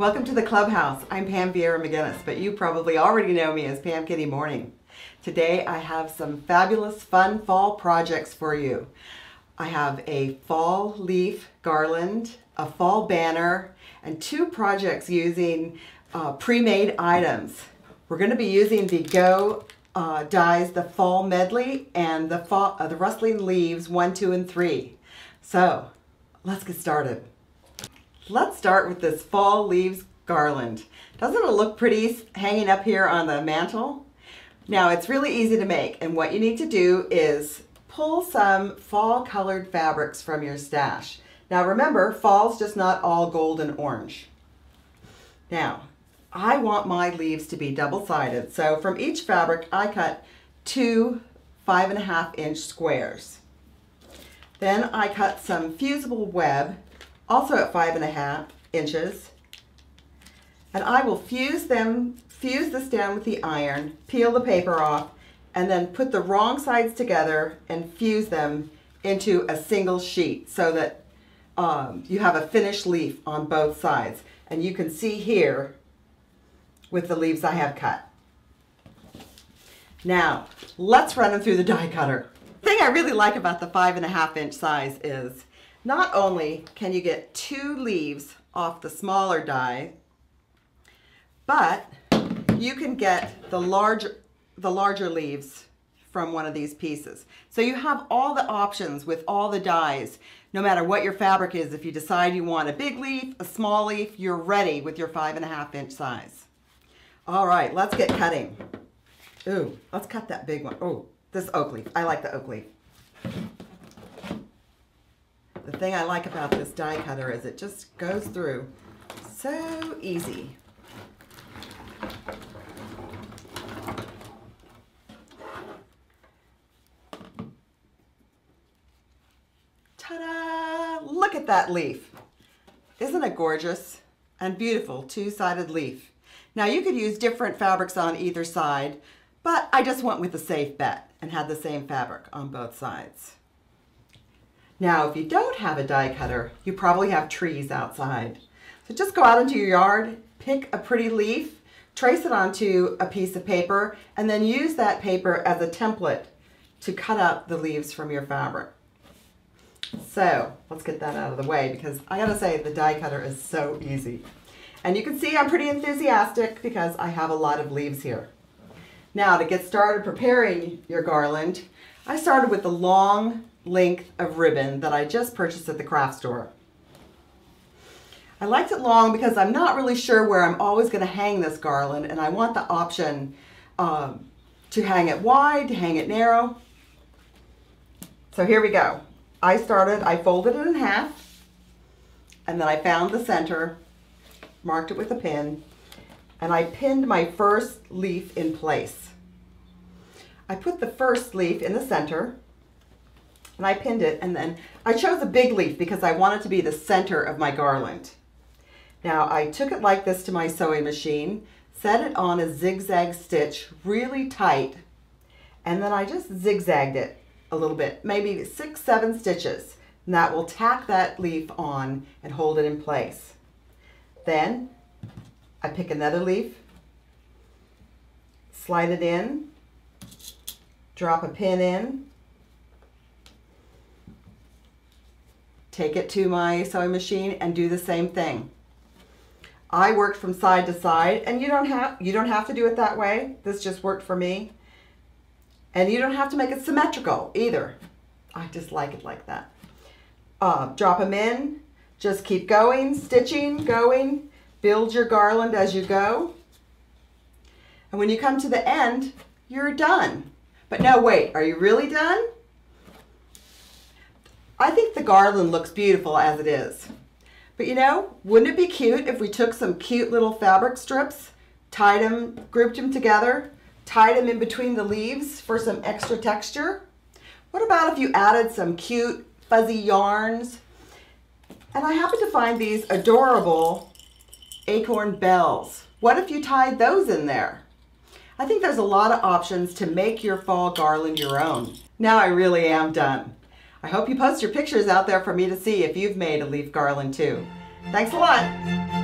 Welcome to the Clubhouse. I'm Pam Vieira McGinnis, but you probably already know me as Pam Kitty Morning. Today I have some fabulous fun fall projects for you. I have a fall leaf garland, a fall banner, and two projects using pre-made items. We're going to be using the Go dies, the Fall Medley, and the Rustling Leaves 1, 2, and 3. So let's get started. Let's start with this fall leaves garland. Doesn't it look pretty hanging up here on the mantle? Now it's really easy to make, and what you need to do is pull some fall colored fabrics from your stash. Now remember, fall's just not all gold and orange. Now, I want my leaves to be double-sided, so from each fabric I cut two 5.5-inch squares. Then I cut some fusible web, also at 5.5 inches, and I will fuse this down with the iron, peel the paper off, and then put the wrong sides together and fuse them into a single sheet so that you have a finished leaf on both sides. And you can see here with the leaves I have cut. Now, let's run them through the die cutter. The thing I really like about the 5.5-inch size is not only can you get two leaves off the smaller die, but you can get the larger leaves from one of these pieces. So you have all the options with all the dies, no matter what your fabric is. If you decide you want a big leaf, a small leaf, you're ready with your 5.5-inch size. All right, let's get cutting. Ooh, let's cut that big one. Oh, this oak leaf. I like the oak leaf. The thing I like about this die cutter is it just goes through so easy. Ta-da! Look at that leaf. Isn't it gorgeous and beautiful two-sided leaf? Now you could use different fabrics on either side, but I just went with the safe bet and had the same fabric on both sides. Now, if you don't have a die cutter, you probably have trees outside. So just go out into your yard, pick a pretty leaf, trace it onto a piece of paper, and then use that paper as a template to cut out the leaves from your fabric. So let's get that out of the way because I gotta say the die cutter is so easy. And you can see I'm pretty enthusiastic because I have a lot of leaves here. Now to get started preparing your garland, I started with the long length of ribbon that I just purchased at the craft store. I liked it long because I'm not really sure where I'm always going to hang this garland, and I want the option to hang it wide, to hang it narrow. So here we go. I folded it in half, and then I found the center, marked it with a pin, and I pinned my first leaf in place. I put the first leaf in the center, and I pinned it, and then I chose a big leaf because I wanted to be the center of my garland. Now I took it like this to my sewing machine, set it on a zigzag stitch really tight, and then I just zigzagged it a little bit, maybe 6, 7 stitches, and that will tack that leaf on and hold it in place. Then I pick another leaf, slide it in, drop a pin in, take it to my sewing machine and do the same thing. I worked from side to side, and you don't have to do it that way. This just worked for me. And you don't have to make it symmetrical either. I just like it like that. Drop them in, just keep going, stitching, going, build your garland as you go. And when you come to the end, you're done. But no, wait, are you really done? I think the garland looks beautiful as it is. But you know, wouldn't it be cute if we took some cute little fabric strips, tied them, grouped them together, tied them in between the leaves for some extra texture? What about if you added some cute fuzzy yarns? And I happen to find these adorable acorn bells. What if you tied those in there? I think there's a lot of options to make your fall garland your own. Now I really am done. I hope you post your pictures out there for me to see if you've made a leaf garland too. Thanks a lot.